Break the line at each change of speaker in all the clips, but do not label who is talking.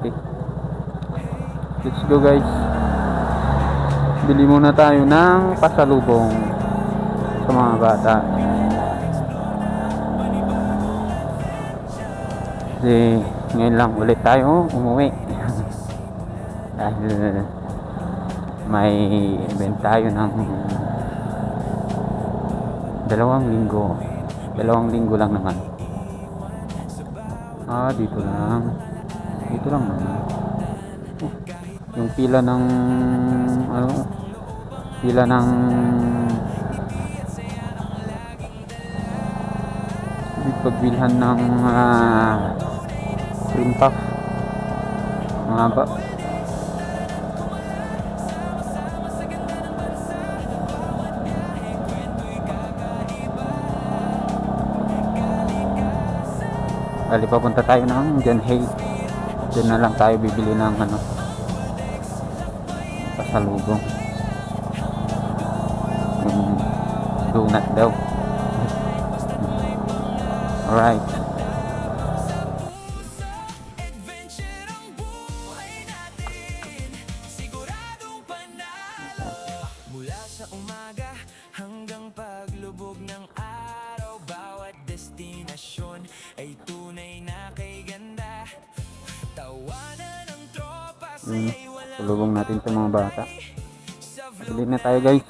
malaki. Let's go guys. Bili muna tayo ng pasalubong sa mga bata. Kasi ngayon lang ulit tayo umuwi. Dahil may event tayo ng 2 linggo. 2 linggo lang naman. Dito lang. Dito lang naman. Yung pila ng pila ng pagbilhan ng cream puff. Mahaba. Bali, papunta tayo ng John Hay. Doon na lang tayo bibili ng pasalubong. Donut daw. Alright.
Mula sa umaga hanggang paglubog ng araw, bawat destinasyon ay tunay na kay ganda. Tawanan ng tropa sa'y walang
Tulubong natin sa mga bata. Bili na tayo guys.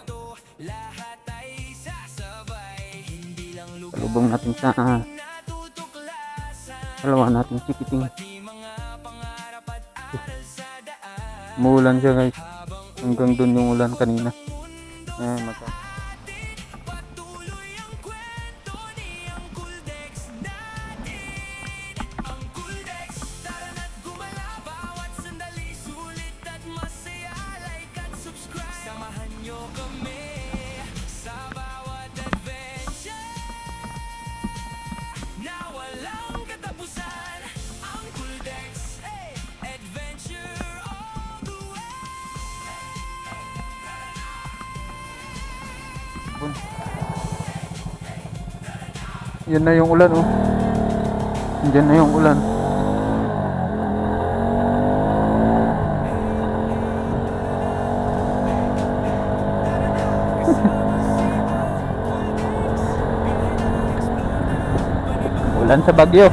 lahat ay sasabay. Hindi lang
Tulubong natin sa dalawa natin chikiting.
mga pangarap at aral sa daan.
Umuulan siya guys. Hanggang dun yung ulan kanina.
Patuloy ang kwento ni Uncle Dex natin. Uncle Dex, tara na't gumala. Bawat sandali sulit at masaya. Like at subscribe, samahan nyo kami sa bawat adventure na walang katapusan. Uncle Dex, adventure all the way.
Yan na yung ulan oh. Diyan na yung ulan. Ulan sa Bagyo.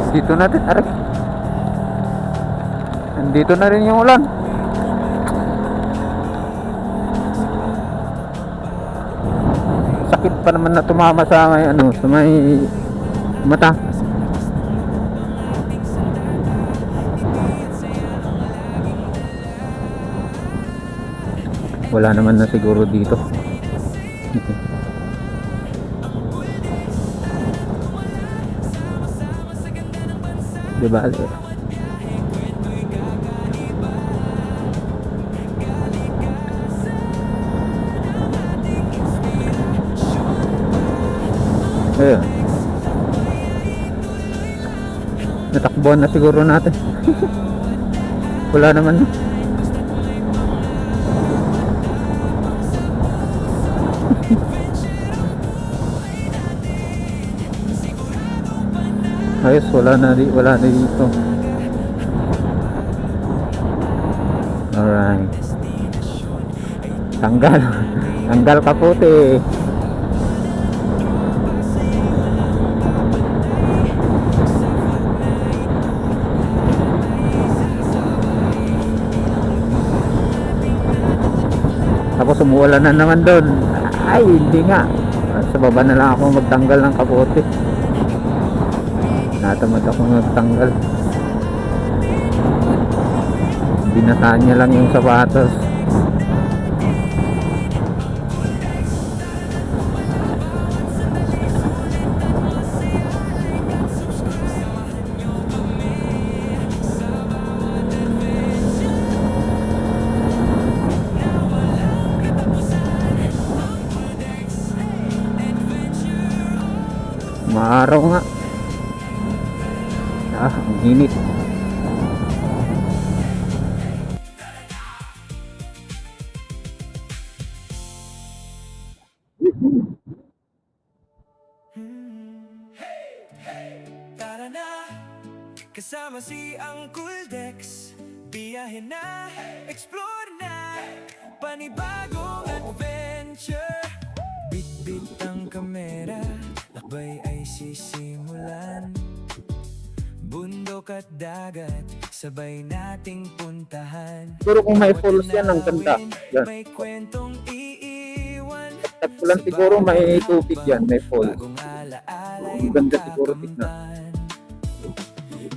Dito natin, aray. Dito na rin yung ulan. Sakit pa naman na tumama sa may sa may mata. Wala naman na siguro dito. Diba? Ayun. Natakbuhan na siguro natin. Wala naman na. Ayos, wala na dito. Alright. Tanggal kapote. Tapos umuulan na naman doon. Ay, hindi nga. Sa baba na lang ako magtanggal ng kapote. Natamad ako magtanggal. Binasaan niya lang yung sapatos. Maaraw nga. Ang init.
kasama si Uncle Dex. Biyahe na, explore na, panibagong adventure. Bit-bit ang kamera, lakbay ay sisimulan. Bundok at dagat, sabay nating puntahan.
Siguro kung may
Bawat
falls yan, ang ganda.
tanawin,
Yan.
may kwentong iiwan.
Tagpulan siguro may tubig yan, may falls.
Bagong alaala'y
Ang ganda siguro tignan.
makakamtan.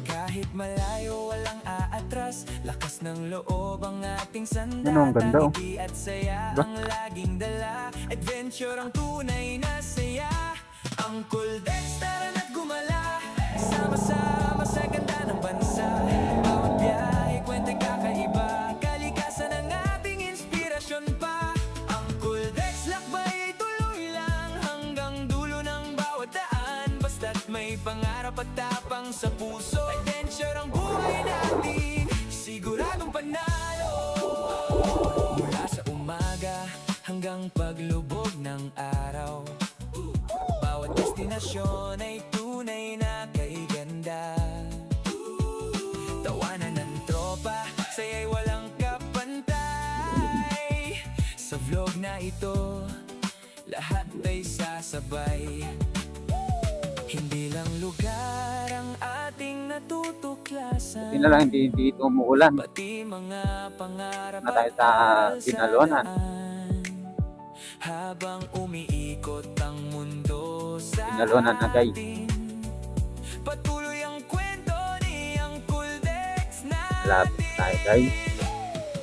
Kahit malayo walang aatras, lakas ng loob ang ating sandata.
Ano, ang ganda, oh.
Ngiti at saya
Diba?
ang laging dala. Adventure ang tunay na saya. Uncle Dex, tara na't gumala, sama-sama sa ganda ng bansa. Bawat biyahe, kwento'y kakaiba, kalikasan ang ating inspirasyon pa. Uncle Dex, lakbay ay tuloy lang hanggang dulo ng bawat daan. Basta't may pangarap at tapang sa puso, adventure ang buhay natin, siguradong panalo. Mula sa umaga hanggang paglubog ng araw, bawat destinasyon ay tunay na kay ganda. Tawanan ng tropa, saya'y walang kapantay. Sa vlog na ito, lahat ay sasabay. Hindi lang lugar ang ating natutuklasan,
Hindi na lang, hindi dito umuulan.
pati mga pangarap
Na tayo
at
sa
aral sa
Binalonan.
daan. Habang umiikot ang mundo sa
Binalonan na, guys.
atin, patuloy ang kwento ni Uncle Dex natin.
Lapit tayo, guys.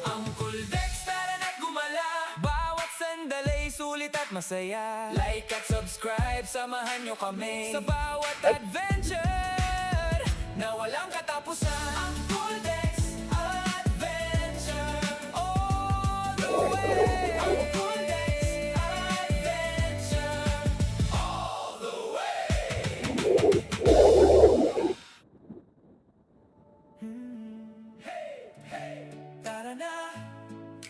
Uncle Dex, tara na't gumala, bawat sandalay sulit at masaya. Like at subscribe, samahan nyo kami sa bawat adventure na walang katapusan. Uncle Dex Adventure all the way. Uncle Dex Adventure all the way. Tara na,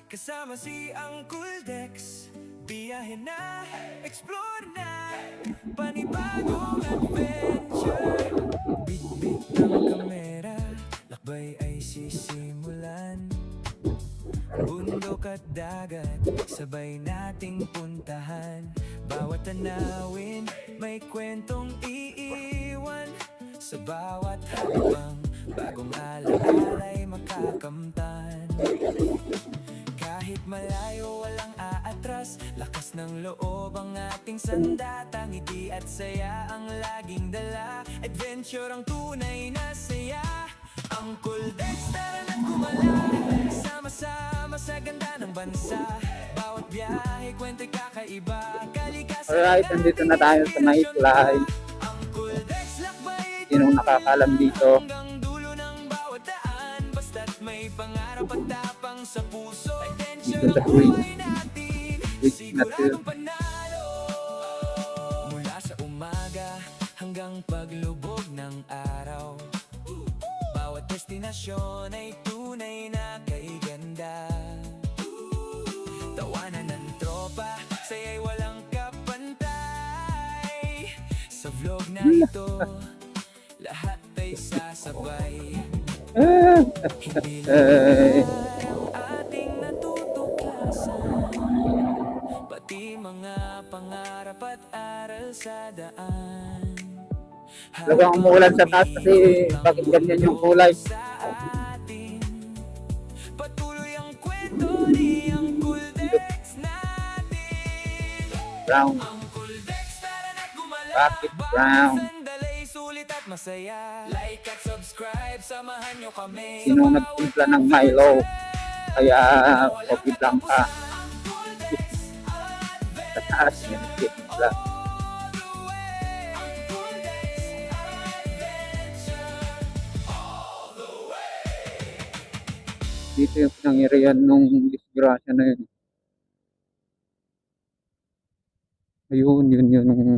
kasama si Uncle Dex. Biyahe na, explore na, panibagong adventure. Bit-bit ang kamera, lakbay ay sisimulan. Bundok at dagat, sabay nating puntahan. Bawat tanawin, may kwentong iiwan. Sa bawat hakbang, bagong alaala'y makakamtan. Kahit malayo walang aatras, lakas ng loob ang ating sandata. Ngiti at saya ang laging dala, adventure ang tunay na saya. Uncle Dex, tara na't gumala, sama-sama sa ganda ng bansa. Bawat biyahe, kwento'y kakaiba, kalikasan.
Alright, nandito na tayo sa Mayfly.
Uncle Dex, lakbay ay
Sinong nakakalam dito?
hanggang dulo ng bawat daan. Basta't may pangarap at tapang sa puso, adventure
Dito sa
ang buhay natin, siguradong panalo. Mula sa umaga hanggang paglubog ng araw, bawat destinasyon ay tunay na kay ganda. Tawanan ng tropa, saya'y walang kapantay. Sa vlog na ito, lahat ay sasabay. Hindi lang ang ating natutuklasan, pati mga pangarap at aral sa daan.
Talagang umuulan sa taas kasi bakit ganyan yung kulay?
Sa atin, patuloy ang kwento ni Uncle Dex natin.
Brown.
Uncle Dex, tara na't gumala,
Bakit
bawat
brown?
sandalay sulit at masaya. Like at subscribe, samahan nyo kami sa
Sino
bawat
nagtimpla ng Milo? Kaya coffee lang ka.
Uncle Dex
Sa taas, may nagtimpla.
all the way. Uncle Dex Adventure all the way.
Dito yung pinangyarihan nung disgrasya na yun. Ayun, yun yung ano.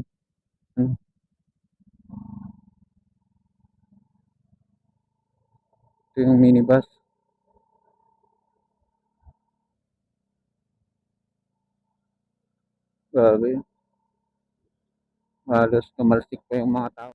Ito yung minibus. Grabe. Halos tumalsik pa yung mga tao.